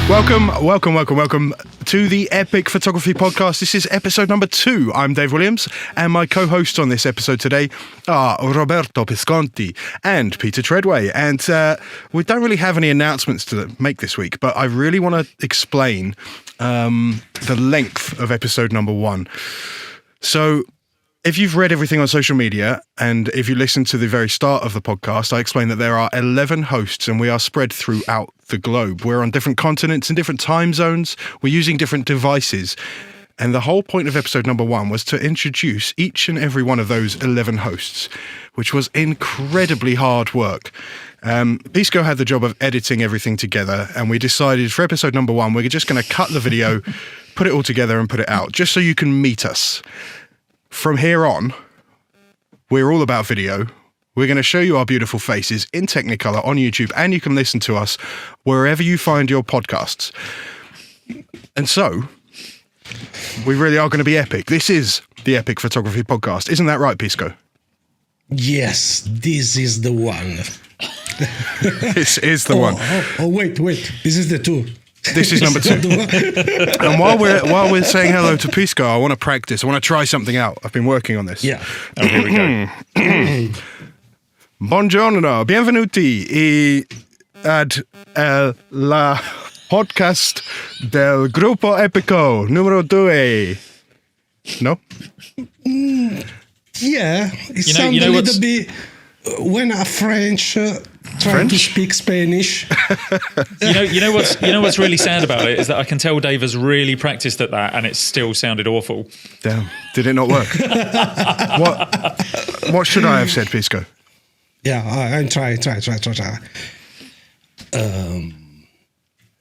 Welcome to the Epic Photography Podcast. This is episode number 2. I'm Dave Williams, and my co-hosts on this episode today are Roberto Pisconti and Peter Treadway. And we don't really have any announcements to make this week, but I really want to explain the length of episode number 1. So, if you've read everything on social media, and if you listen to the very start of the podcast, I explained that there are 11 hosts and we are spread throughout the globe. We're on different continents and different time zones. We're using different devices. And the whole point of episode number 1 was to introduce each and every one of those 11 hosts, which was incredibly hard work. Pisco had the job of editing everything together, and we decided for episode number 1, we're just going to cut the video, put it all together and put it out, just so you can meet us. From here on, we're all about video. We're going to show you our beautiful faces in Technicolor on YouTube, and you can listen to us wherever you find your podcasts. And so, we really are going to be epic. This is the Epic Photography Podcast. Isn't that right, Pisco? Yes, this is the one. This is the one. Wait. This is the 2. This is number 2. And while we're saying hello to Pisco, I want to practice. I want to try something out. I've been working on this. Yeah. Oh, here we go. Buongiorno, benvenuti ad la podcast del Gruppo Epico numero 2. No? Yeah, it sounds a little bit when a French trying to speak Spanish. You know what's really sad about it is that I can tell Dave has really practiced at that, and it still sounded awful. Damn, did it not work? What should I have said, Pisco? Yeah, I'm try.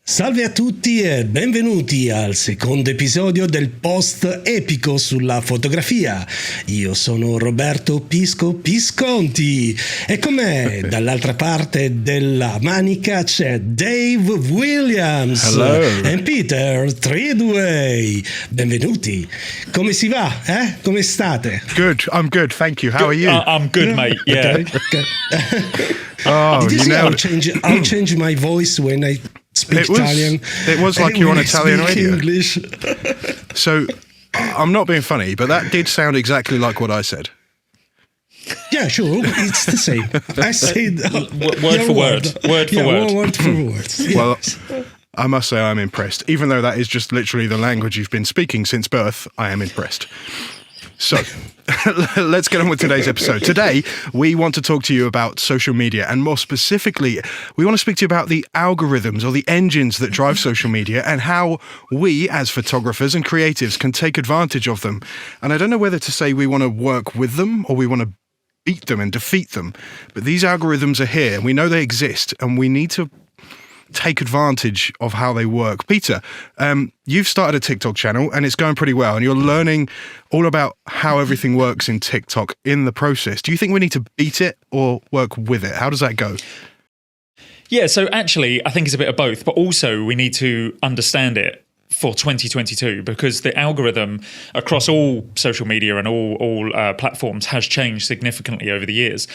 Salve a tutti e benvenuti al secondo episodio del post epico sulla fotografia. Io sono Roberto Pisco Pisconti e con me dall'altra parte della manica c'è Dave Williams. Hello. E Peter Treadway. Benvenuti. Come si va? Come state? Good, I'm good, thank you. How are you? I'm good, mate. Yeah. Okay. Oh, Did you see know, I'll change my voice when I speak Italian. It was like you're on Italian radio. English. So, I'm not being funny, but that did sound exactly like what I said. Yeah, sure. It's the same. I said word for word. Word for word. Word for word. Yes. Well, I must say I'm impressed. Even though that is just literally the language you've been speaking since birth, I am impressed. So, let's get on with today's episode. Today, we want to talk to you about social media, and more specifically, we want to speak to you about the algorithms or the engines that drive social media and how we, as photographers and creatives, can take advantage of them. And I don't know whether to say we want to work with them or we want to beat them and defeat them, but these algorithms are here, and we know they exist, and we need to take advantage of how they work. Peter, you've started a TikTok channel and it's going pretty well, and you're learning all about how everything works in TikTok in the process. Do you think we need to beat it or work with it? How does that go? Yeah, so actually, I think it's a bit of both, but also we need to understand it for 2022, because the algorithm across all social media and all platforms has changed significantly over the years.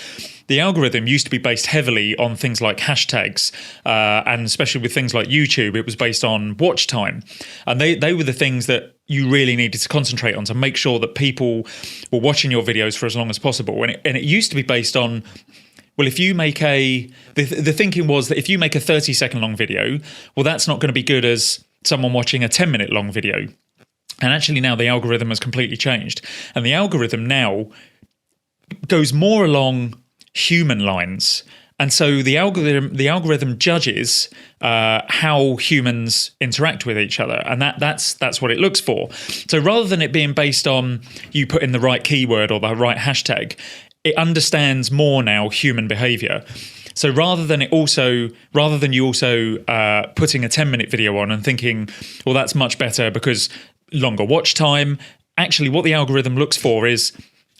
The algorithm used to be based heavily on things like hashtags, and especially with things like YouTube, it was based on watch time. And they were the things that you really needed to concentrate on to make sure that people were watching your videos for as long as possible. And it used to be based on, well, if you make the thinking was that if you make a 30-second long video, well, that's not going to be good as someone watching a 10-minute long video. And actually now the algorithm has completely changed. And the algorithm now goes more along human lines. And so the algorithm judges how humans interact with each other, and that's what it looks for. So rather than it being based on you put in the right keyword or the right hashtag, it understands more now human behavior. So rather than you also putting a 10-minute video on and thinking, well, that's much better because longer watch time, actually what the algorithm looks for is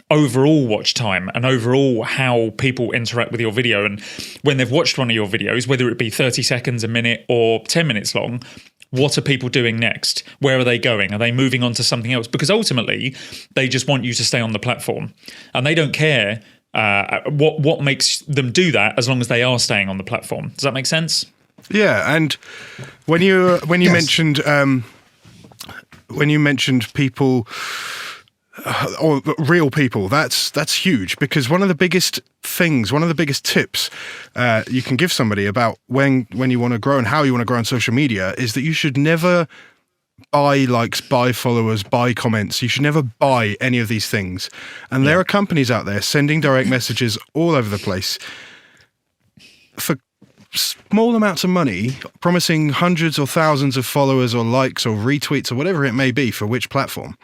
overall watch time and overall how people interact with your video. And when they've watched one of your videos, whether it be 30 seconds, a minute, or 10 minutes long, what are people doing next? Where are they going? Are they moving on to something else? Because ultimately, they just want you to stay on the platform. And they don't care what makes them do that as long as they are staying on the platform. Does that make sense? Yeah, and when you mentioned people or real people, that's huge, because one of the biggest tips you can give somebody about when you want to grow and how you want to grow on social media is that you should never buy likes, buy followers, buy comments. You should never buy any of these things. And there are companies out there sending direct messages all over the place for small amounts of money, promising hundreds or thousands of followers or likes or retweets or whatever it may be for which platform.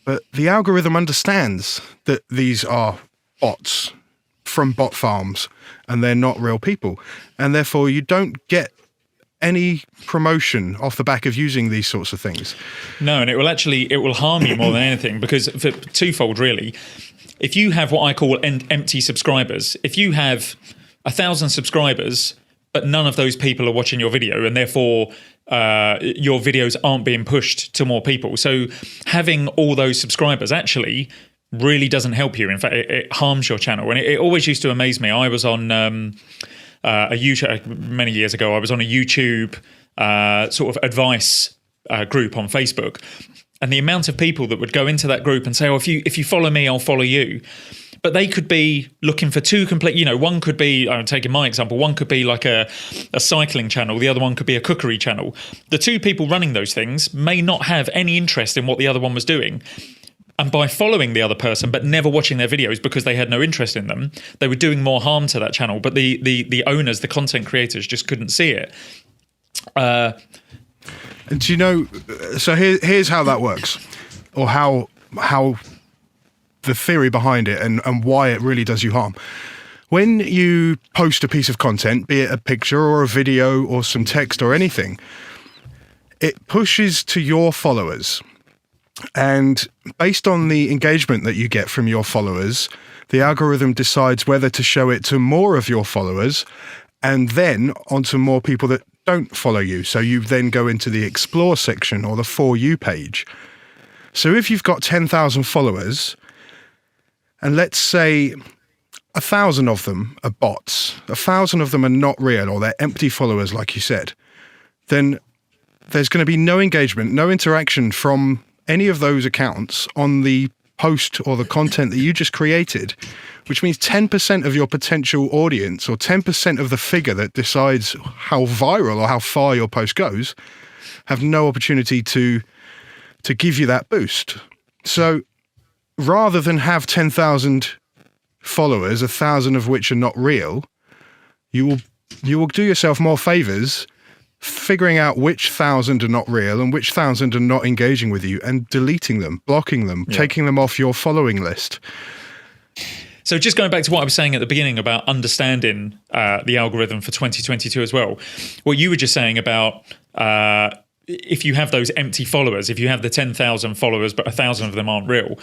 But the algorithm understands that these are bots from bot farms and they're not real people. And therefore you don't get any promotion off the back of using these sorts of things. No, and it will harm you more than anything, because for twofold really. If you have what I call empty subscribers, if you have 1,000 subscribers, but none of those people are watching your video, and therefore your videos aren't being pushed to more people. So having all those subscribers actually really doesn't help you. In fact, it harms your channel. And it always used to amaze me. I was on a YouTube many years ago. I was on a YouTube sort of advice group on Facebook, and the amount of people that would go into that group and say, "Oh, if you follow me, I'll follow you." But they could be looking for two complete, one could be, I'm taking my example, one could be like a cycling channel, the other one could be a cookery channel. The two people running those things may not have any interest in what the other one was doing. And by following the other person but never watching their videos because they had no interest in them, they were doing more harm to that channel. But the owners, the content creators, just couldn't see it. And do you know, so here's how that works, or how the theory behind it and why it really does you harm. When you post a piece of content, be it a picture or a video or some text or anything, it pushes to your followers. And based on the engagement that you get from your followers, the algorithm decides whether to show it to more of your followers and then onto more people that don't follow you. So you then go into the explore section or the For You page. So if you've got 10,000 followers, and let's say 1,000 of them are bots, 1,000 of them are not real, or they're empty followers, like you said, then there's going to be no engagement, no interaction from any of those accounts on the post or the content that you just created, which means 10% of your potential audience, or 10% of the figure that decides how viral or how far your post goes, have no opportunity to give you that boost. So rather than have 10,000 followers, 1,000 of which are not real, you will do yourself more favors figuring out which 1,000 are not real and which 1,000 are not engaging with you, and deleting them, blocking them, taking them off your following list. So just going back to what I was saying at the beginning about understanding the algorithm for 2022 as well, what you were just saying about if you have those empty followers, if you have the 10,000 followers but 1,000 of them aren't real,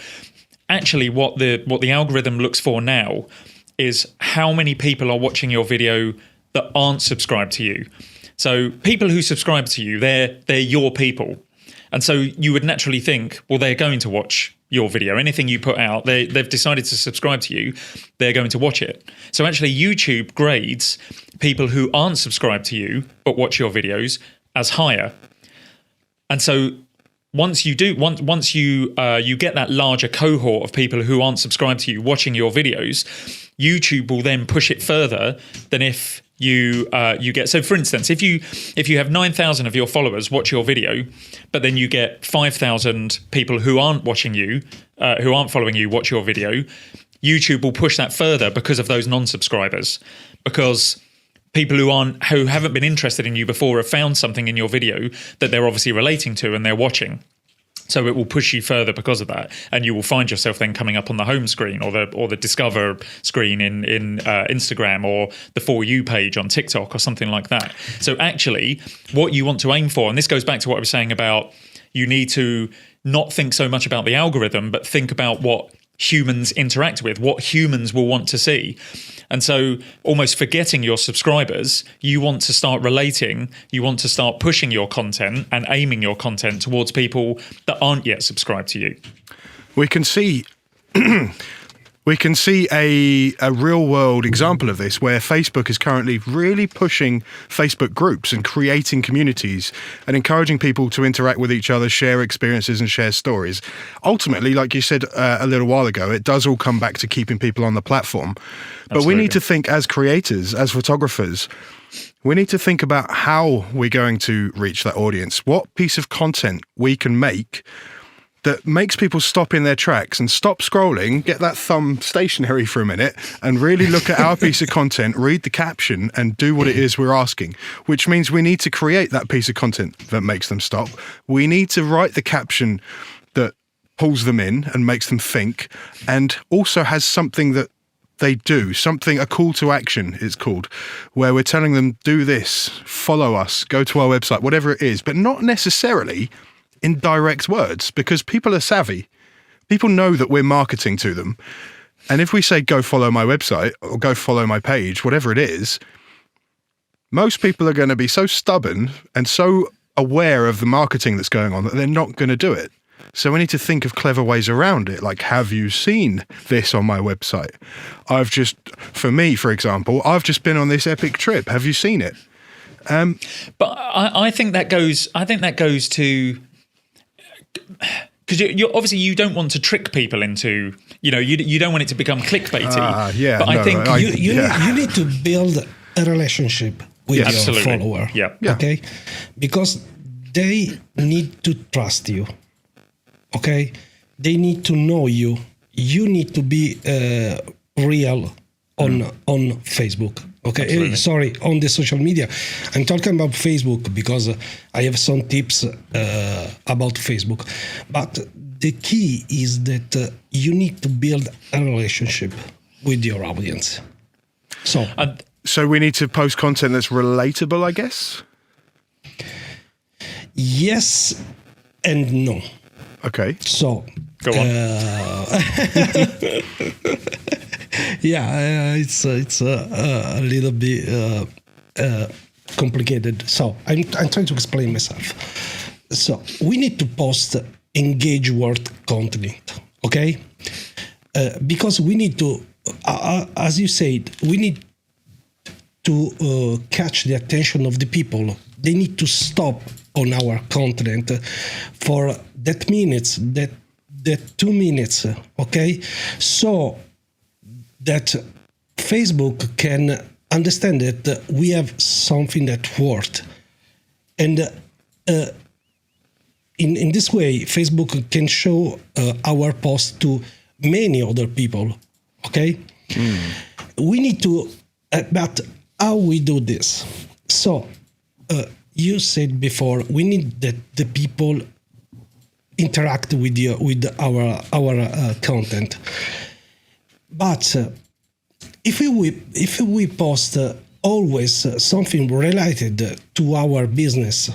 actually what the algorithm looks for now is how many people are watching your video that aren't subscribed to you. So people who subscribe to you, they're your people. And so you would naturally think, well, they're going to watch your video. Anything you put out, they've decided to subscribe to you, they're going to watch it. So actually you grades people who aren't subscribed to you but watch your videos as higher. And so once you get that larger cohort of people who aren't subscribed to you watching your videos, YouTube will then push it further than if you get. So for instance, if you have 9,000 of your followers watch your video, but then you get 5,000 people who aren't watching you, who aren't following you watch your video, YouTube will push that further because of those non-subscribers, because people who haven't been interested in you before have found something in your video that they're obviously relating to and they're watching. So it will push you further because of that, and you will find yourself then coming up on the home screen or the discover screen in Instagram, or the For You page on TikTok or something like that. So actually, what you want to aim for, and this goes back to what I was saying about you need to not think so much about the algorithm, but think about what humans interact with, what humans will want to see. And so almost forgetting your subscribers, you want to start relating, you want to start pushing your content and aiming your content towards people that aren't yet subscribed to you. We can see We can see a real world example of this where Facebook is currently really pushing Facebook groups and creating communities and encouraging people to interact with each other, share experiences and share stories. Ultimately, like you said a little while ago, it does all come back to keeping people on the platform. But Absolutely. we need to think as creators, as photographers, we need to think about how we're going to reach that audience, what piece of content we can make that makes people stop in their tracks and stop scrolling, get that thumb stationary for a minute and really look at our piece of content, read the caption and do what it is we're asking, which means we need to create that piece of content that makes them stop. We need to write the caption that pulls them in and makes them think and also has something that they do, something, a call to action it's called, where we're telling them, do this, follow us, go to our website, whatever it is, but not necessarily in direct words, because people are savvy. People know that we're marketing to them. And if we say, go follow my website or go follow my page, whatever it is, most people are going to be so stubborn and so aware of the marketing that's going on that they're not going to do it. So we need to think of clever ways around it. Like, have you seen this on my website? For me, for example, I've just been on this epic trip. Have you seen it? But I think that goes to, because you obviously you don't want to trick people into, you don't want it to become clickbaity. Yeah, but no, I think You need to build a relationship with your Absolutely. follower. Yeah. Okay? Because they need to trust you. Okay? They need to know you. You need to be real on Facebook. Okay, sorry, on the social media. I'm talking about Facebook because I have some tips about Facebook. But the key is that you need to build a relationship with your audience. So we need to post content that's relatable, I guess? Yes and no. Okay. So, go on. It's a little bit complicated. So I'm trying to explain myself. So we need to post engage word content, okay? Because we need to, as you said, we need to catch the attention of the people. They need to stop on our content for that minutes, that 2 minutes, okay? So that Facebook can understand that we have something that worked. And in this way, Facebook can show our post to many other people, okay? We need to, but how we do this? So, you said before, we need that the people interact with you, with our content. But if we post always something related to our business,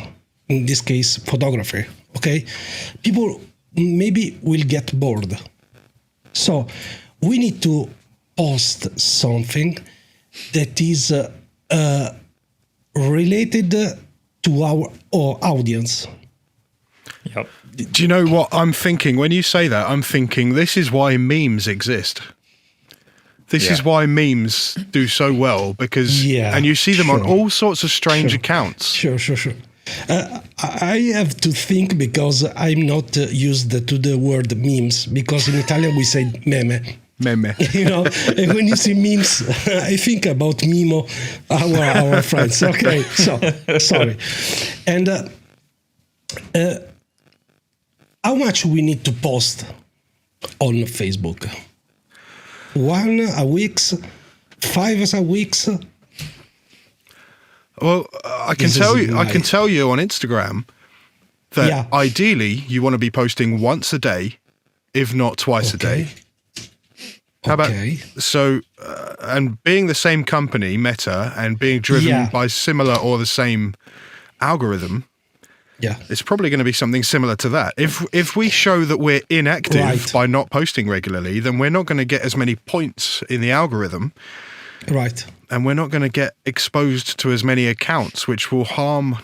in this case photography, okay, people maybe will get bored. So we need to post something that is related to our audience. Yep. Do you know what I'm thinking? When you say that, I'm thinking this is why memes exist. This is why memes do so well, because, and you see them on all sorts of strange accounts. Sure. I have to think because I'm not used to the word memes, because in Italian we say meme. Meme. And when you see memes, I think about Mimo, our friends. Okay, so, sorry. And how much we need to post on Facebook? 1 a week, 5 a week? Well, I can tell you on Instagram that ideally you want to be posting once a day, if not twice a day. How about and being the same company, Meta, and being driven by similar or the same algorithm, it's probably going to be something similar to that. If we show that we're inactive by not posting regularly, then we're not going to get as many points in the algorithm. Right. And we're not going to get exposed to as many accounts, which will harm,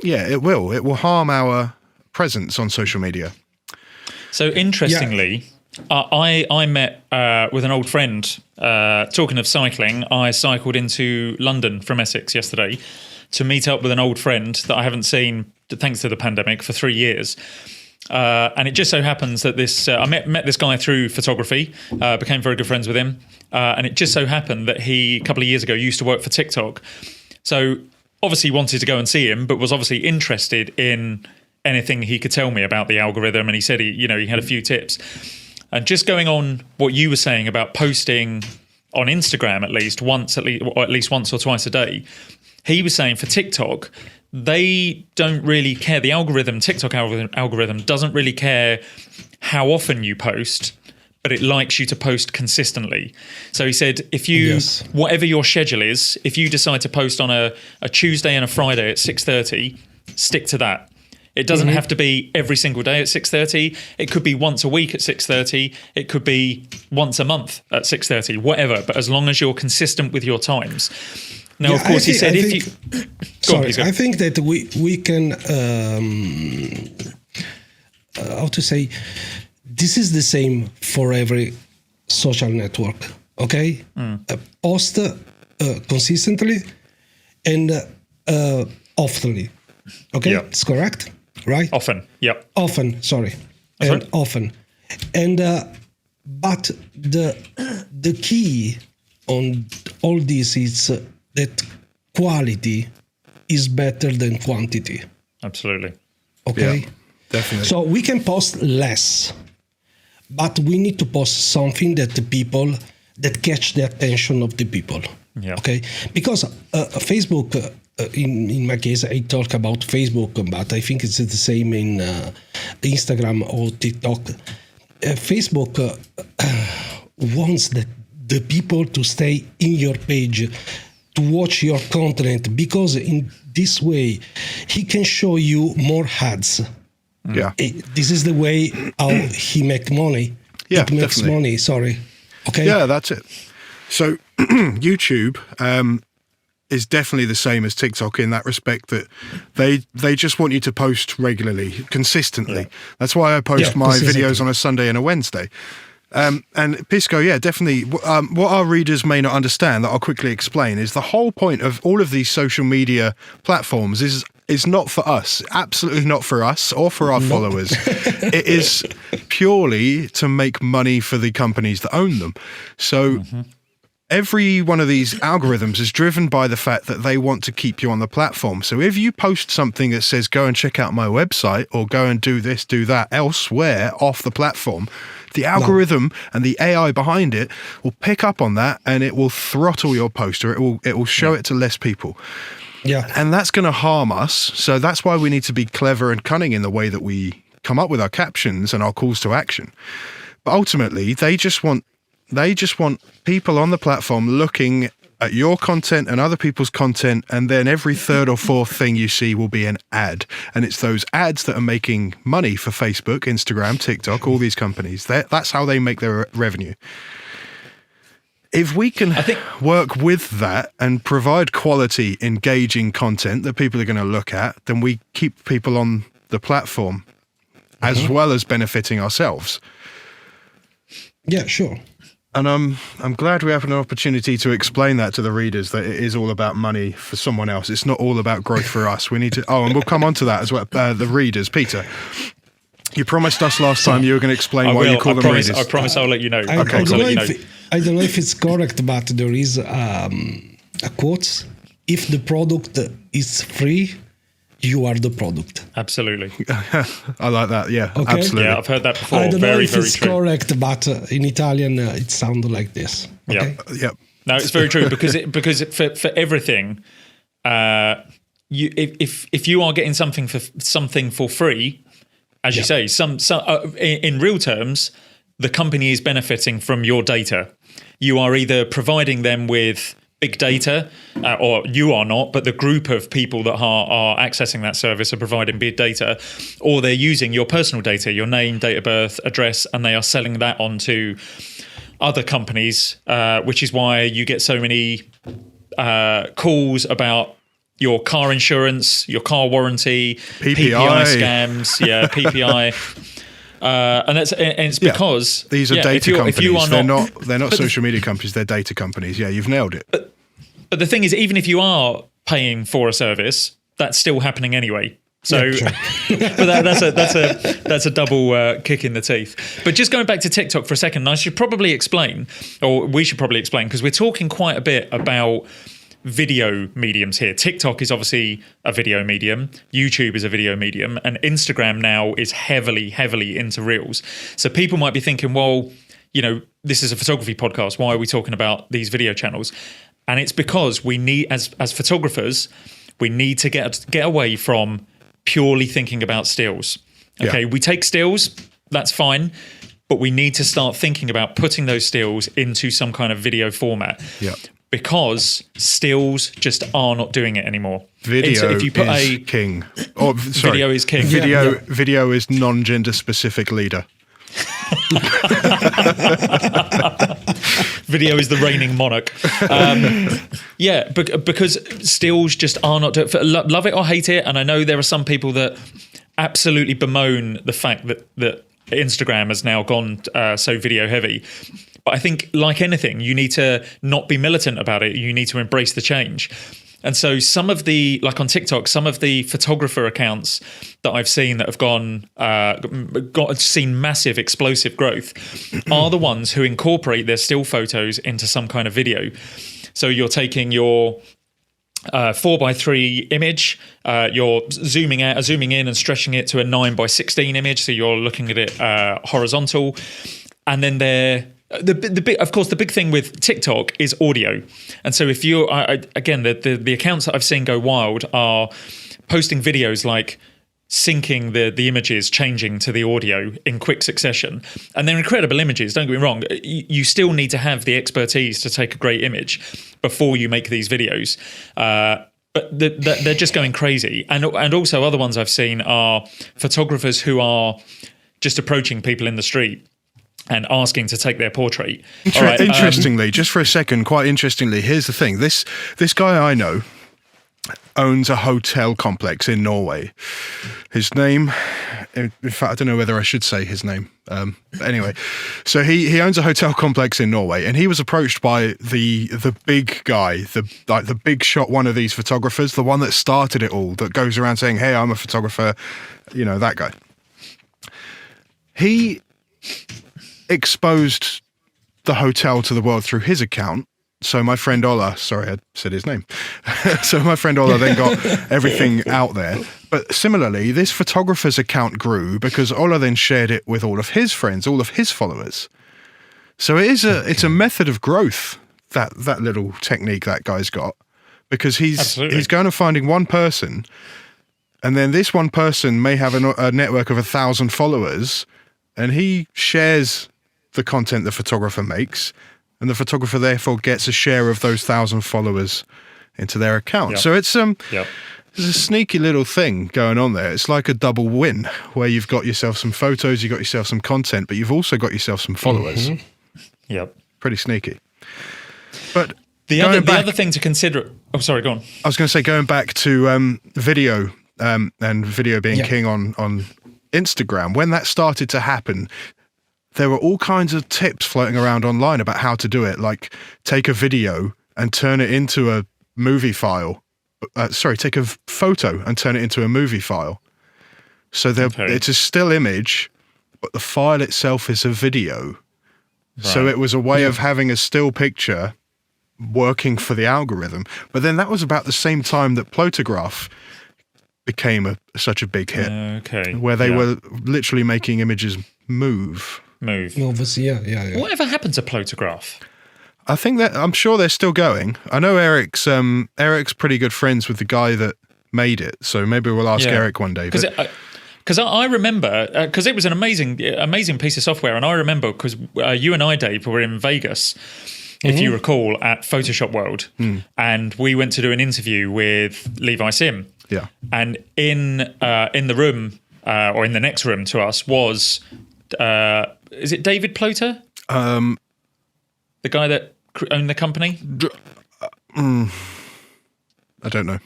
it will harm our presence on social media. So interestingly, I met with an old friend. Talking of cycling, I cycled into London from Essex yesterday to meet up with an old friend that I haven't seen, thanks to the pandemic, for 3 years. And it just so happens that I met this guy through photography, became very good friends with him. And it just so happened that he, a couple of years ago, used to work for TikTok. So obviously wanted to go and see him, but was obviously interested in anything he could tell me about the algorithm. And he said he had a few tips. And just going on what you were saying about posting on Instagram at least once or twice a day, he was saying for TikTok, they don't really care. The TikTok algorithm doesn't really care how often you post, but it likes you to post consistently. So he said, whatever your schedule is, if you decide to post on a Tuesday and a Friday at 6:30, stick to that. It doesn't have to be every single day at 6:30. It could be once a week at 6:30. It could be once a month at 6:30, whatever. But as long as you're consistent with your times. Now, of course, he said I think that we can, how to say, this is the same for every social network, okay? Post consistently and oftenly, okay? Yep. It's correct, right? Often, yep. Often, sorry. That's and right. Often. And, but the key on all this is that quality is better than quantity. Absolutely. Okay? Yeah, definitely. So we can post less, but we need to post something that that catch the attention of the people. Yeah. Okay? Because Facebook, in my case, I talk about Facebook, but I think it's the same in Instagram or TikTok. Facebook wants the people to stay in your page, to watch your content, because in this way he can show you more ads. Yeah. This is the way how he makes money. Yeah, it makes definitely. money, sorry. Okay? Yeah, that's it. So YouTube is definitely the same as TikTok in that respect, that they just want you to post regularly, consistently. Yeah. That's why I post my consistently. videos on a Sunday and a Wednesday. And Pisco, yeah, definitely. What our readers may not understand, that I'll quickly explain, is the whole point of all of these social media platforms is not for us, absolutely not for us or for our followers. It is purely to make money for the companies that own them. So every one of these algorithms is driven by the fact that they want to keep you on the platform. So if you post something that says, go and check out my website, or go and do this, do that elsewhere off the platform, the algorithm and the AI behind it will pick up on that, and it will throttle your post, or it will show it to less people. Yeah. And that's going to harm us. So that's why we need to be clever and cunning in the way that we come up with our captions and our calls to action. But ultimately, they just want people on the platform looking at your content and other people's content, and then every third or fourth thing you see will be an ad. And it's those ads that are making money for Facebook, Instagram, TikTok, all these companies. That's how they make their revenue. If we can work with that and provide quality, engaging content that people are going to look at, then we keep people on the platform as well as benefiting ourselves. Yeah, sure. And I'm glad we have an opportunity to explain that to the readers, that it is all about money for someone else. It's not all about growth for us. We need to. Oh, and we'll come on to that as well. The readers, Peter. You promised us last time you were going to explain why you call them readers. I promise I'll let you know. I don't know if it's correct, but there is a quote: "If the product is free, you are the product." Absolutely. I like that. Yeah, Okay. absolutely. Yeah, I've heard that before. I don't know Very, if very it's true. correct, but in Italian it sounds like this. Okay? Yep. No, it's very true, because for everything, if you are getting something for free, as you say, in real terms, the company is benefiting from your data. You are either providing them with big data, or you are not, but the group of people that are accessing that service are providing big data, or they're using your personal data, your name, date of birth, address, and they are selling that on to other companies, which is why you get so many calls about your car insurance, your car warranty, PPI scams, PPI. and it's because these are data companies. If you are they're not social media companies. They're data companies. Yeah, you've nailed it. But the thing is, even if you are paying for a service, that's still happening anyway. So, but that's a double kick in the teeth. But just going back to TikTok for a second, I should probably explain, or we should probably explain, because we're talking quite a bit about video mediums here. TikTok is obviously a video medium. YouTube is a video medium, and Instagram now is heavily into Reels. So people might be thinking, well, this is a photography podcast. Why are we talking about these video channels? And it's because we need, as photographers, we need to get away from purely thinking about stills. Okay, we take stills, that's fine, but we need to start thinking about putting those stills into some kind of video format. Yeah. Because stills just are not doing it anymore. Video is king. Oh, sorry. Video is king. Video is non-gender specific leader. Video is the reigning monarch. Because stills just are not doing it. Love it or hate it, and I know there are some people that absolutely bemoan the fact that Instagram has now gone so video heavy. But I think, like anything, you need to not be militant about it. You need to embrace the change. And so some of the, like on TikTok, some of the photographer accounts that I've seen that have seen massive explosive growth are the ones who incorporate their still photos into some kind of video. So you're taking your 4:3 image, you're zooming in and stretching it to a 9:16 image. So you're looking at it horizontal. And then of course, the big thing with TikTok is audio. And so if you, again, the accounts that I've seen go wild are posting videos like syncing the images, changing to the audio in quick succession. And they're incredible images, don't get me wrong. You still need to have the expertise to take a great image before you make these videos. But they're just going crazy. And also other ones I've seen are photographers who are just approaching people in the street and asking to take their portrait. Interestingly, just for a second, quite interestingly, here's the thing. This guy I know owns a hotel complex in Norway. His name, in fact, I don't know whether I should say his name. But anyway, so he owns a hotel complex in Norway, and he was approached by the big guy, the big shot one of these photographers, the one that started it all, that goes around saying, "Hey, I'm a photographer," that guy. He exposed the hotel to the world through his account. So my friend Ola, sorry, I said his name. So my friend Ola then got everything out there. But similarly, this photographer's account grew because Ola then shared it with all of his friends, all of his followers. So it's a method of growth, that little technique that guy's got, because he's going and finding one person, and then this one person may have a network of 1,000 followers, and he shares the content the photographer makes, and the photographer therefore gets a share of those 1,000 followers into their account. Yep. So it's there's a sneaky little thing going on there. It's like a double win, where you've got yourself some photos, you've got yourself some content, but you've also got yourself some followers. Mm-hmm. Yep. Pretty sneaky. But the other thing to consider. Oh, sorry, go on. I was going to say, going back to video and video being king on Instagram, when that started to happen, there were all kinds of tips floating around online about how to do it, like take a video and turn it into a movie file. Take a photo and turn it into a movie file. So it's a still image, but the file itself is a video. Right. So it was a way of having a still picture working for the algorithm. But then that was about the same time that Plotograph became such a big hit, where they were literally making images move. Obviously, yeah. Whatever happened to Plotograph? I'm sure they're still going. I know Eric's pretty good friends with the guy that made it, so maybe we'll ask Eric one day. Because I remember, because it was an amazing piece of software, and I remember because you and I, Dave, were in Vegas, if you recall, at Photoshop World, and we went to do an interview with Levi Sim. Yeah, and in the room or in the next room to us was. Is it David Ploter? The guy that owned the company? I don't know.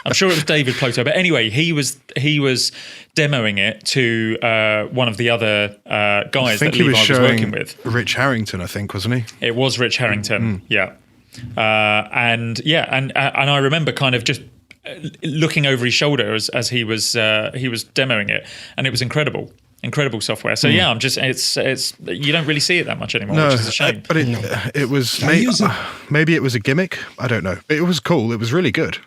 I'm sure it was David Ploto, but anyway, he was demoing it to one of the other guys that Levi was working with. Rich Harrington, I think, wasn't he? It was Rich Harrington, yeah. And I remember kind of just looking over his shoulder as he was demoing it, and it was incredible software. So yeah, it's you don't really see it that much anymore, which is a shame. But it was maybe it was a gimmick. I don't know. It was cool. It was really good.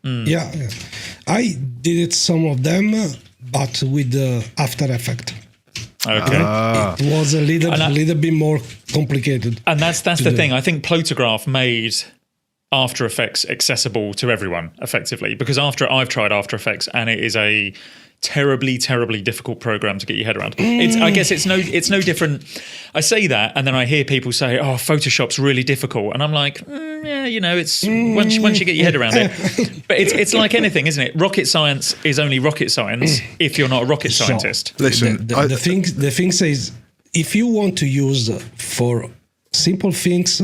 Yeah, I did it some of them, but with After Effects. Okay. It was a little bit more complicated. And that's the thing. I think Plotograph made After Effects accessible to everyone effectively, because I've tried After Effects and it is a terribly difficult program to get your head around. I guess it's no different. I say that and then I hear people say, "Oh, Photoshop's really difficult," and I'm like, yeah, it's once you get your head around it. But it's like anything, isn't it? Rocket science is only rocket science if you're not a rocket scientist. Listen, the thing says, if you want to use for simple things,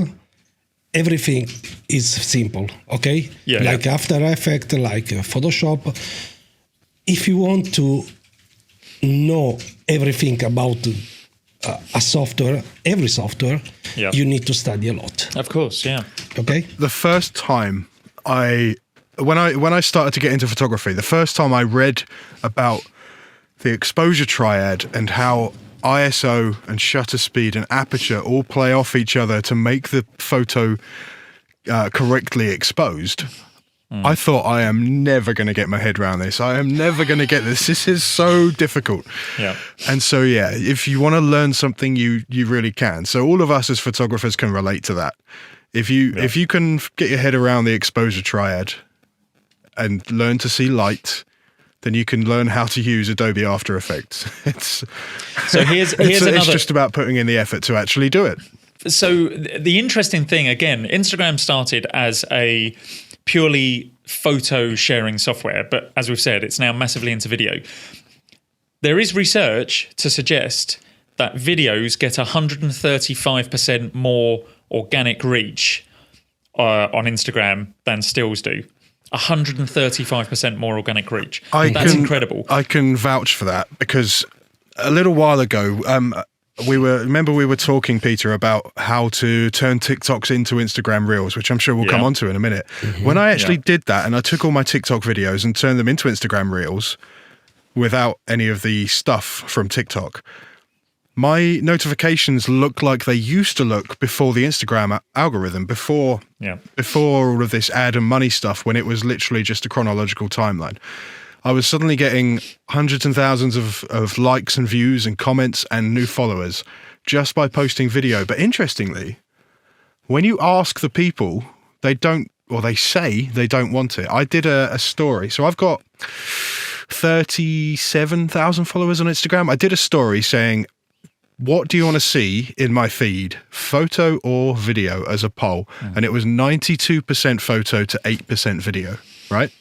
everything is simple, okay? Yeah, like After Effects, like Photoshop. If you want to know everything about a software, every software, you need to study a lot. Of course, yeah. Okay. The first time when I started to get into photography, the first time I read about the Exposure Triad and how ISO and shutter speed and aperture all play off each other to make the photo correctly exposed, I thought, I am never going to get my head around this. I am never going to get this. This is so difficult. Yeah. And so, yeah, if you want to learn something, you really can. So all of us as photographers can relate to that. If you can get your head around the Exposure Triad and learn to see light, then you can learn how to use Adobe After Effects. It's just about putting in the effort to actually do it. So the interesting thing, again, Instagram started as a purely photo sharing software, but as we've said, it's now massively into video. There is research to suggest that videos get 135% more organic reach on Instagram than stills do. 135% more organic reach. That's incredible. I can vouch for that because a little while ago, we were talking, Peter, about how to turn TikToks into Instagram Reels, which I'm sure we'll come on to in a minute. Mm-hmm. When I actually did that and I took all my TikTok videos and turned them into Instagram Reels without any of the stuff from TikTok, my notifications look like they used to look before the Instagram algorithm, before all of this ad and money stuff, when it was literally just a chronological timeline. I was suddenly getting hundreds and thousands of likes and views and comments and new followers just by posting video. But interestingly, when you ask the people, they say they don't want it. I did a story. So I've got 37,000 followers on Instagram. I did a story saying, what do you want to see in my feed, photo or video, as a poll? And it was 92% photo to 8% video, right?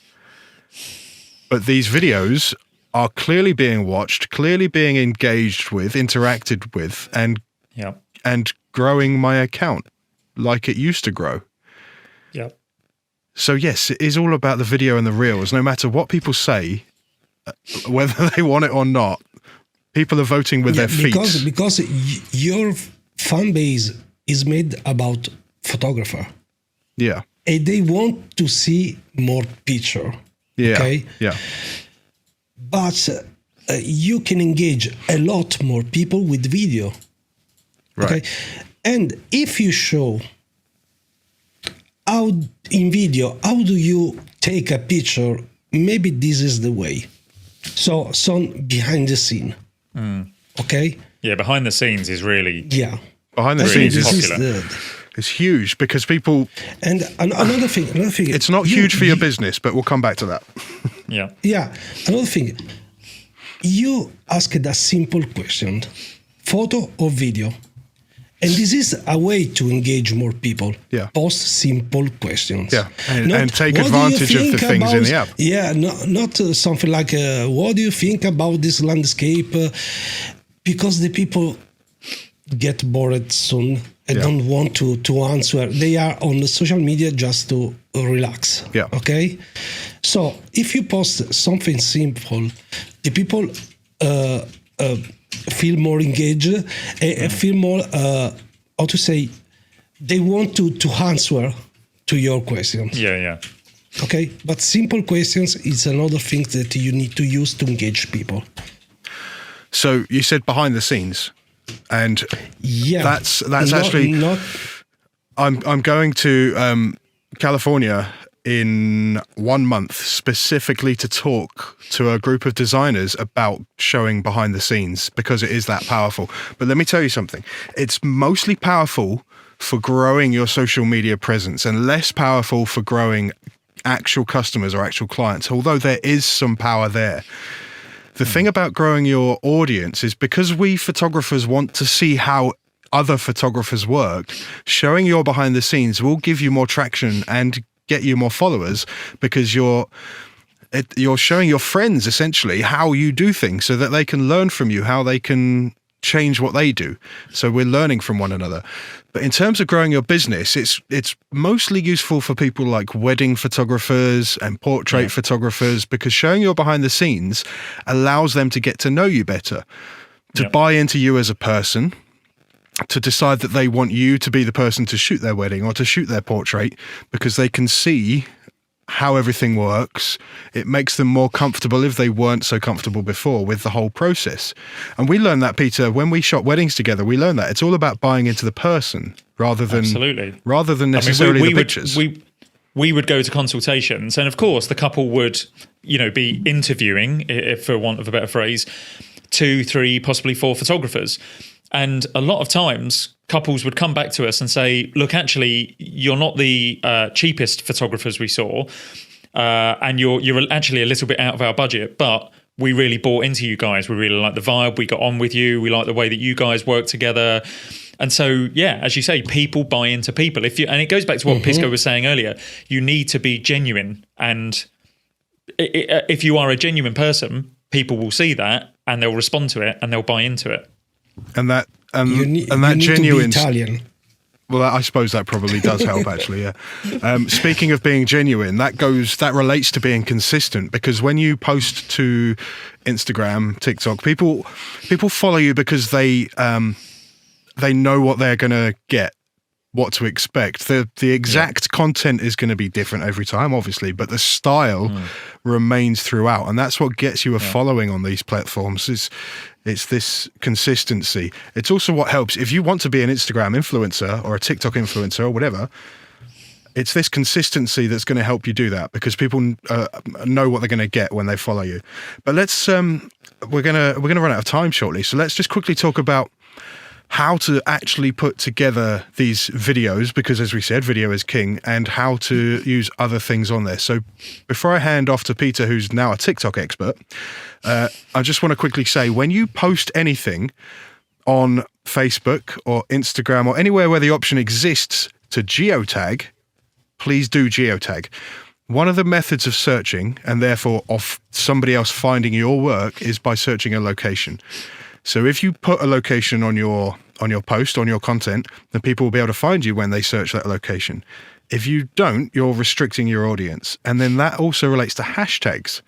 But these videos are clearly being watched, clearly being engaged with, interacted with, and growing my account like it used to grow. Yeah. So yes, it is all about the video and the reels. No matter what people say, whether they want it or not, people are voting with their feet. Because your fan base is made about photographer. Yeah. And they want to see more picture. Yeah. Okay. Yeah. But you can engage a lot more people with video. Right. Okay. And if you show how in video, how do you take a picture? Maybe this is the way. So some behind the scene. Okay. Yeah, behind the scenes is really behind the scenes is popular. It's huge because people. And another thing. It's not huge for your business, but we'll come back to that. Yeah. Another thing. You asked a simple question: photo or video? And this is a way to engage more people. Yeah. Post simple questions. Yeah. And take advantage of the things in the app. Yeah. Not something like, what do you think about this landscape? Because the people get bored soon. I don't want to answer. They are on the social media just to relax. Yeah. Okay. So if you post something simple, the people feel more engaged, feel more, how to say, they want to answer to your questions. Yeah. Okay, but simple questions is another thing that you need to use to engage people. So you said behind the scenes, and that's actually. I'm going to California in 1 month specifically to talk to a group of designers about showing behind the scenes because it is that powerful. But let me tell you something. It's mostly powerful for growing your social media presence and less powerful for growing actual customers or actual clients, although there is some power there. The thing about growing your audience is because we photographers want to see how other photographers work, showing your behind the scenes will give you more traction and get you more followers because you're showing your friends essentially how you do things so that they can learn from you, how they can change what they do. So we're learning from one another. But in terms of growing your business, it's mostly useful for people like wedding photographers and portrait photographers because showing your behind the scenes allows them to get to know you better, to buy into you as a person, to decide that they want you to be the person to shoot their wedding or to shoot their portrait because they can see how everything works. It makes them more comfortable if they weren't so comfortable before with the whole process. And we learned that, Peter, when we shot weddings together, we learned that it's all about buying into the person rather than necessarily the pictures. We would go to consultations, and of course the couple would, be interviewing, if for want of a better phrase, 2, 3, possibly 4 photographers. And a lot of times couples would come back to us and say, look, actually, you're not the cheapest photographers we saw. And you're actually a little bit out of our budget, but we really bought into you guys. We really like the vibe. We got on with you. We like the way that you guys work together. And so, as you say, people buy into people. And it goes back to what Pisco was saying earlier. You need to be genuine. And if you are a genuine person, people will see that and they'll respond to it and they'll buy into it. And that you need genuine to be Italian. Well, I suppose that probably does help, actually. Yeah. Speaking of being genuine, that relates to being consistent because when you post to Instagram, TikTok, people follow you because they know what they're going to get, what to expect. The exact content is going to be different every time, obviously, but the style remains throughout, and that's what gets you a following on these platforms. It's this consistency. It's also what helps if you want to be an Instagram influencer or a TikTok influencer or whatever. It's this consistency that's going to help you do that because people know what they're going to get when they follow you. But let's we're gonna run out of time shortly, so let's just quickly talk about how to actually put together these videos, because as we said, video is king, and how to use other things on there. So before I hand off to Peter, who's now a TikTok expert, I just want to quickly say, when you post anything on Facebook or Instagram or anywhere where the option exists to geotag, please do geotag. One of the methods of searching, and therefore of somebody else finding your work, is by searching a location. So if you put a location on your post, on your content, then people will be able to find you when they search that location. If you don't, you're restricting your audience. And then that also relates to hashtags.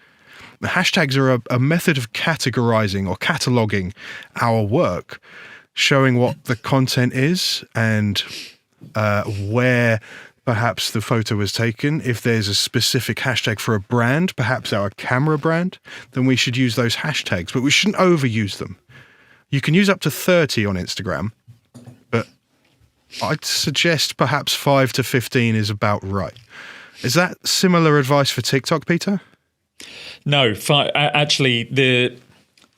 The hashtags are a method of categorizing or cataloging our work, showing what the content is and where perhaps the photo was taken. If there's a specific hashtag for a brand, perhaps our camera brand, then we should use those hashtags, but we shouldn't overuse them. You can use up to 30 on Instagram, but I'd suggest perhaps 5 to 15 is about right. Is that similar advice for TikTok, Peter? No, actually, the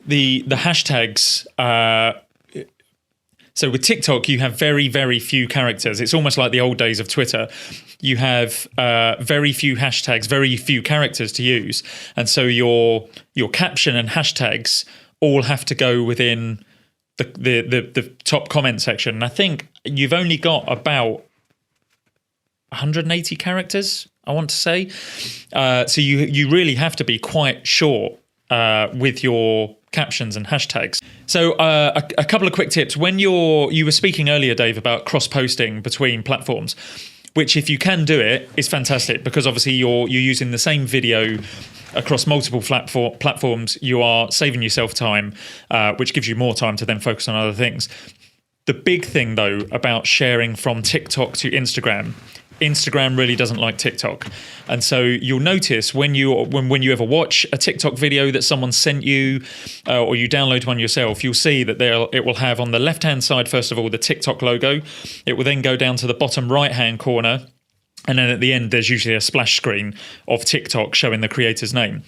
hashtags. So with TikTok, you have very, very few characters. It's almost like the old days of Twitter. You have very few hashtags, very few characters to use, and so your caption and hashtags all have to go within the top comment section. And I think you've only got about 180 characters, I want to say. So you really have to be quite short with your captions and hashtags. So a couple of quick tips. When you were speaking earlier, Dave, about cross-posting between platforms, which if you can do it is fantastic, because obviously you're using the same video across multiple platforms. You are saving yourself time, which gives you more time to then focus on other things. The big thing, though, about sharing from TikTok to Instagram really doesn't like TikTok. And so you'll notice when you ever watch a TikTok video that someone sent you, or you download one yourself, you'll see that it will have on the left-hand side, first of all, the TikTok logo. It will then go down to the bottom right-hand corner. And then at the end, there's usually a splash screen of TikTok showing the creator's name.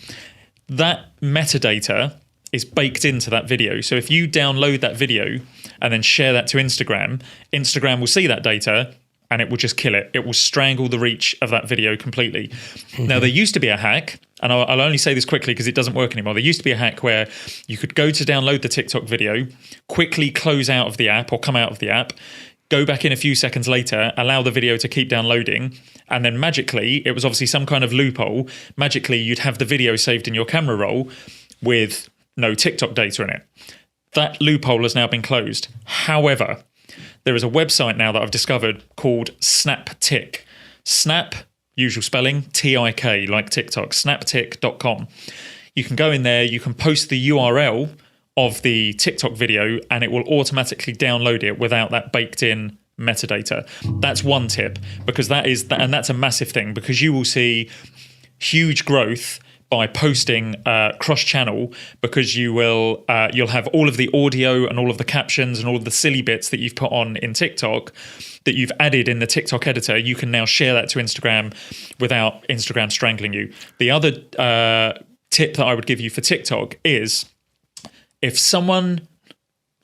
That metadata is baked into that video. So if you download that video and then share that to Instagram, Instagram will see that data and it will just kill it. It will strangle the reach of that video completely. Mm-hmm. Now, there used to be a hack, and I'll only say this quickly because it doesn't work anymore. There used to be a hack where you could go to download the TikTok video, quickly close out of the app or come out of the app, go back in a few seconds later, allow the video to keep downloading, and then magically, it was obviously some kind of loophole, magically you'd have the video saved in your camera roll with no TikTok data in it. That loophole has now been closed. However, there is a website now that I've discovered called SnapTick. Snap, usual spelling, T-I-K, like TikTok, snaptick.com. You can go in there, you can post the URL of the TikTok video, and it will automatically download it without that baked in metadata. That's one tip, because that's a massive thing, because you will see huge growth by posting cross-channel, because you'll have all of the audio and all of the captions and all of the silly bits that you've put on in TikTok that you've added in the TikTok editor. You can now share that to Instagram without Instagram strangling you. The other tip that I would give you for TikTok is, if someone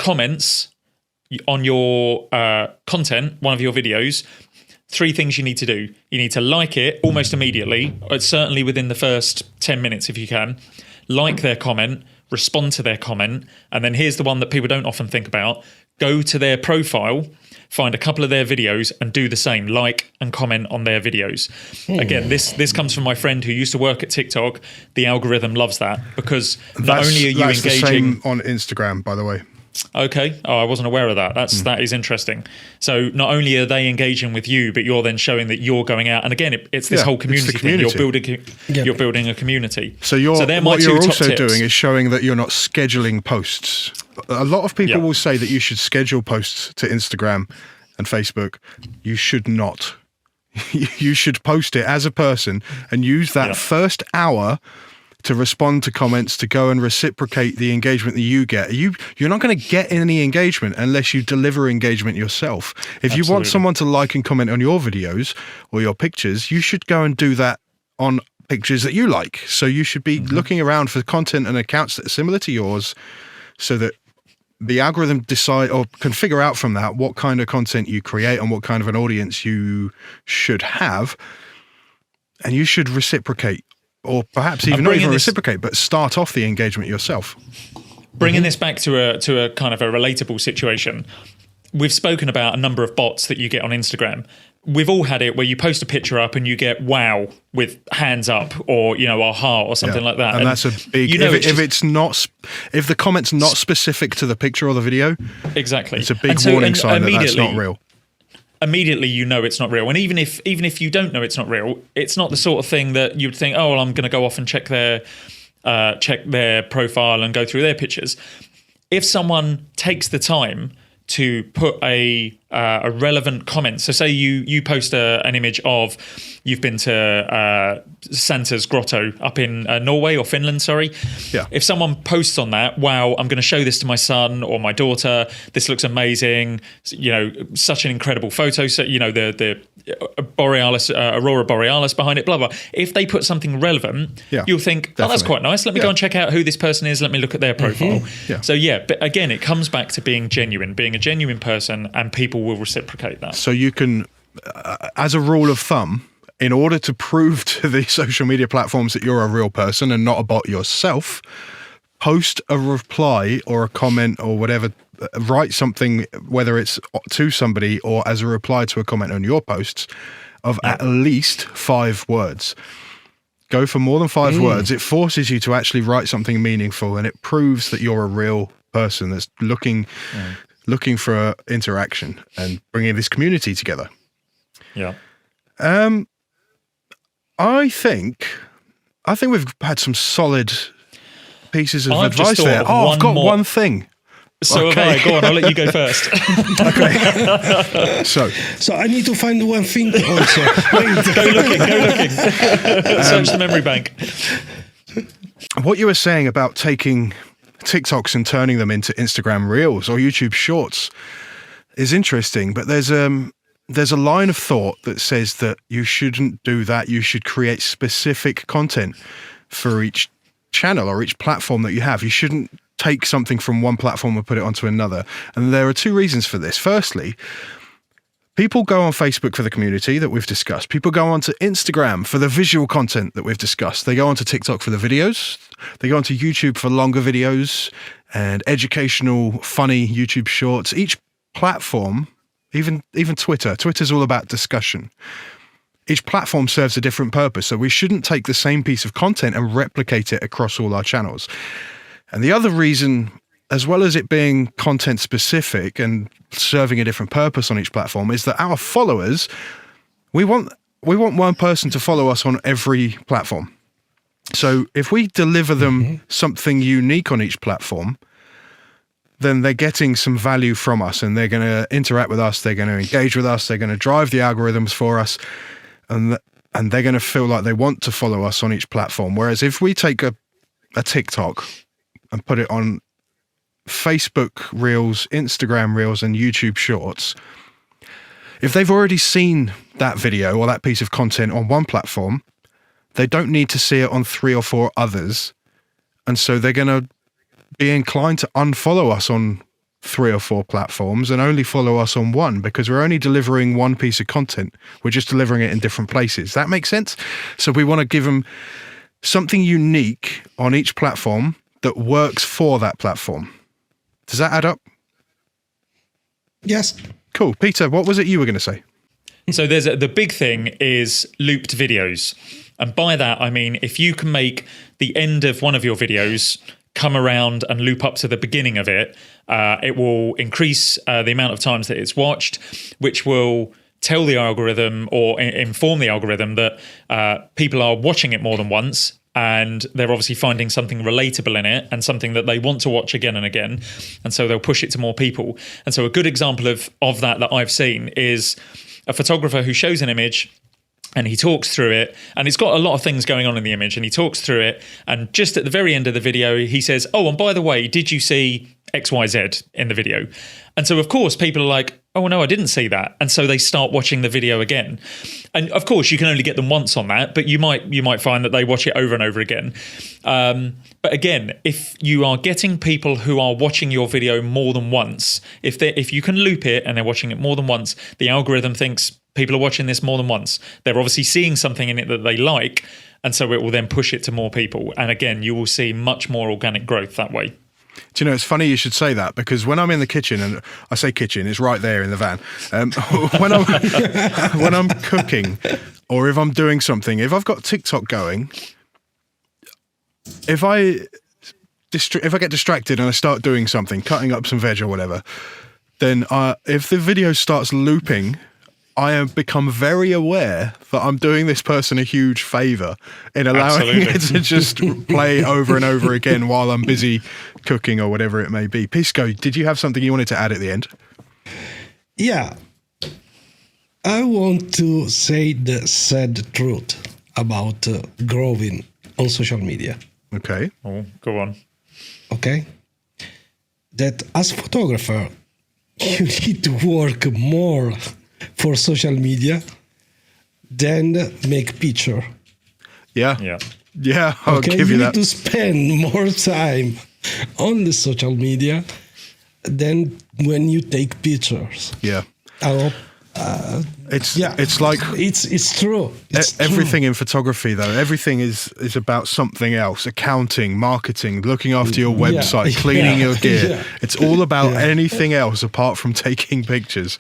comments on your content, one of your videos, 3 things you need to do. You need to like it almost immediately, certainly within the first 10 minutes if you can. Like their comment, respond to their comment, and then here's the one that people don't often think about. Go to their profile, find a couple of their videos and do the same. Like and comment on their videos. Again, this comes from my friend who used to work at TikTok. The algorithm loves that, because not only are you engaging... That's the same on Instagram, by the way. Okay. Oh, I wasn't aware of that. That is interesting. So not only are they engaging with you, but you're then showing that you're going out. And again, it's this whole community thing. You're building a community. So what you're also doing is showing that you're not scheduling posts. A lot of people will say that you should schedule posts to Instagram and Facebook. You should not. You should post it as a person and use that first hour to respond to comments, to go and reciprocate the engagement that you get. You're not going to get any engagement unless you deliver engagement yourself. If you want someone to like and comment on your videos or your pictures, you should go and do that on pictures that you like. So you should be looking around for content and accounts that are similar to yours, so that the algorithm can figure out from that what kind of content you create and what kind of an audience you should have. And you should reciprocate. Or perhaps not even reciprocate, but start off the engagement yourself. Bringing this back to a kind of a relatable situation, we've spoken about a number of bots that you get on Instagram. We've all had it where you post a picture up and you get wow with hands up, or a heart or something like that. And that's a big. If the comment's not specific to the picture or the video, exactly, it's a big warning sign that that's not real. Immediately it's not real. And even if you don't know it's not real, it's not the sort of thing that you'd think, oh, well, I'm going to go off and check their profile and go through their pictures. If someone takes the time to put a relevant comment, so say you post an image of you've been to Santa's grotto up in Norway or Finland, if someone posts on that, wow, I'm going to show this to my son or my daughter, this looks amazing, such an incredible photo, so the borealis, aurora borealis behind it, blah blah. If they put something relevant, you'll think, oh, that's quite nice, let me go and check out who this person is, let me look at their profile. So but again, it comes back to being genuine, being a genuine person, and people will reciprocate that. So you can, as a rule of thumb, in order to prove to the social media platforms that you're a real person and not a bot yourself, post a reply or a comment or whatever, write something, whether it's to somebody or as a reply to a comment on your posts, of at least 5 words. Go for more than 5 words. It forces you to actually write something meaningful, and it proves that you're a real person that's looking for interaction and bringing this community together. Yeah. I think we've had some solid pieces of I've just advice thought there. of Oh, I've got more. one thing. So Okay. have I. Go on, I'll let you go first. Okay. So I need to find one thing also. Wait. Go looking. Search the memory bank. What you were saying about taking TikToks and turning them into Instagram Reels or YouTube Shorts is interesting, but there's a line of thought that says that you shouldn't do that. You should create specific content for each channel or each platform that you have. You shouldn't take something from one platform and put it onto another. And there are 2 reasons for this. Firstly, people go on Facebook for the community that we've discussed. People go onto Instagram for the visual content that we've discussed. They go onto TikTok for the videos. They go onto YouTube for longer videos and educational, funny YouTube shorts. Each platform, even Twitter. Twitter's all about discussion. Each platform serves a different purpose, so we shouldn't take the same piece of content and replicate it across all our channels. And the other reason, as well as it being content specific and serving a different purpose on each platform, is that our followers, we want one person to follow us on every platform. So if we deliver them something unique on each platform, then they're getting some value from us and they're going to interact with us, they're going to engage with us, they're going to drive the algorithms for us, and they're going to feel like they want to follow us on each platform. Whereas if we take a TikTok and put it on Facebook Reels, Instagram Reels, and YouTube Shorts, if they've already seen that video or that piece of content on one platform, they don't need to see it on 3 or 4 others. And so they're going to be inclined to unfollow us on 3 or 4 platforms and only follow us on one, because we're only delivering one piece of content. We're just delivering it in different places. That makes sense? So we want to give them something unique on each platform that works for that platform. Does that add up? Yes. Cool. Peter, what was it you were going to say? So the big thing is looped videos. And by that, I mean, if you can make the end of one of your videos come around and loop up to the beginning of it, it will increase the amount of times that it's watched, which will tell the algorithm or inform the algorithm that people are watching it more than once, and they're obviously finding something relatable in it and something that they want to watch again and again. And so they'll push it to more people. And so a good example of that I've seen is a photographer who shows an image and he talks through it, and it's got a lot of things going on in the image, and he talks through it, and just at the very end of the video, he says, oh, and by the way, did you see XYZ in the video? And so, of course, people are like, oh, no, I didn't see that. And so they start watching the video again. And of course, you can only get them once on that, but you might find that they watch it over and over again. But again, if you are getting people who are watching your video more than once, if you can loop it and they're watching it more than once, the algorithm thinks people are watching this more than once. They're obviously seeing something in it that they like, and so it will then push it to more people. And again, you will see much more organic growth that way. Do you know, it's funny you should say that, because when I'm in the kitchen, and I say kitchen, it's right there in the van. When I'm cooking, or if I'm doing something, if I've got TikTok going, if I get distracted and I start doing something, cutting up some veg or whatever, then if the video starts looping, I have become very aware that I'm doing this person a huge favor in allowing it to just play over and over again while I'm busy cooking or whatever it may be. Pisco, did you have something you wanted to add at the end? Yeah. I want to say the sad truth about growing on social media. Okay. Oh, go on. Okay? That as a photographer, you need to work more for social media than make picture. Yeah. I'll give you that. You need to spend more time on the social media than when you take pictures. Yeah. It's like it's true. It's everything in photography, though. Everything is about something else: accounting, marketing, looking after your website, cleaning your gear. Yeah. It's all about anything else apart from taking pictures.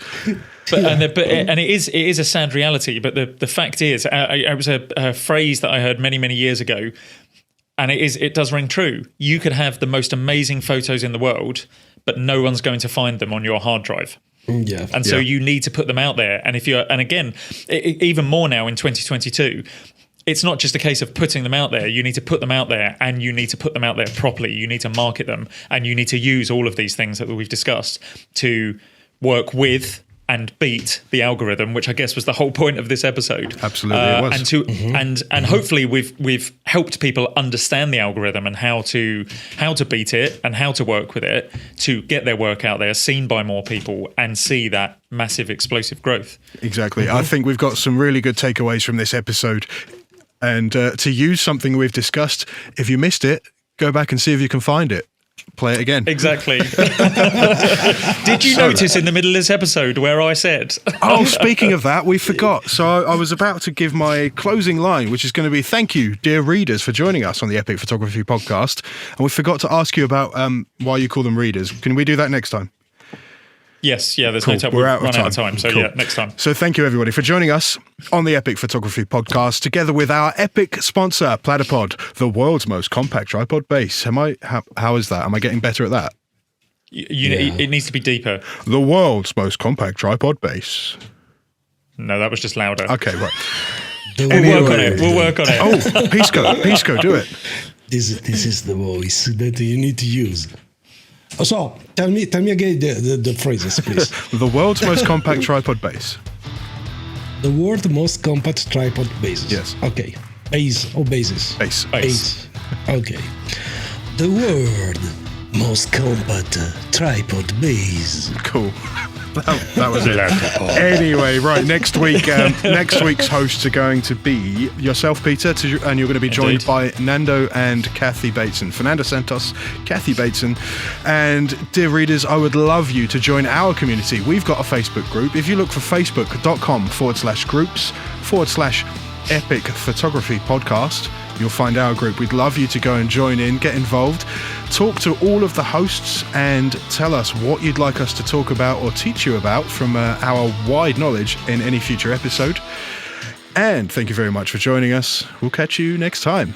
And it is a sad reality. But the fact is, it was a phrase that I heard many years ago, and it does ring true. You could have the most amazing photos in the world, but no one's going to find them on your hard drive. Yeah. And so you need to put them out there. And again, even more now in 2022, it's not just a case of putting them out there. You need to put them out there, and you need to put them out there properly. You need to market them, and you need to use all of these things that we've discussed to work with and beat the algorithm, which I guess was the whole point of this episode. Absolutely, it was. And hopefully we've helped people understand the algorithm and how to beat it and how to work with it to get their work out there, seen by more people, and see that massive explosive growth. Exactly. I think we've got some really good takeaways from this episode. And to use something we've discussed, if you missed it, go back and see if you can find it. Play it again. Exactly. Did you notice in the middle of this episode where I said... Oh, speaking of that, we forgot. So I was about to give my closing line, which is going to be, thank you, dear readers, for joining us on the Epic Photography Podcast. And we forgot to ask you about why you call them readers. Can we do that next time? Yes, there's cool. no time. We're Run out of time. So cool. Next time. So thank you everybody for joining us on the Epic Photography Podcast, together with our epic sponsor, Platypod, the world's most compact tripod base. How is that? Am I getting better at that? It needs to be deeper. The world's most compact tripod base. No, that was just louder. Okay, right. We'll work on it. Oh, Pisco, do it. This is the voice that you need to use. So, tell me again the phrases, please. The world's most compact tripod base. The world's most compact tripod bases. Yes. Okay. Base or bases? Base. Okay. The world's most compact tripod base. Cool. That was it. Anyway, right, next week's hosts are going to be yourself, Peter, and you're going to be joined by Nando and Kathy Bateson. Fernando Santos, Kathy Bateson. And dear readers, I would love you to join our community. We've got a Facebook group. If you look for facebook.com/groups/Epic Photography Podcast, you'll find our group. We'd love you to go and join in, get involved, talk to all of the hosts, and tell us what you'd like us to talk about or teach you about from our wide knowledge in any future episode. And thank you very much for joining us. We'll catch you next time.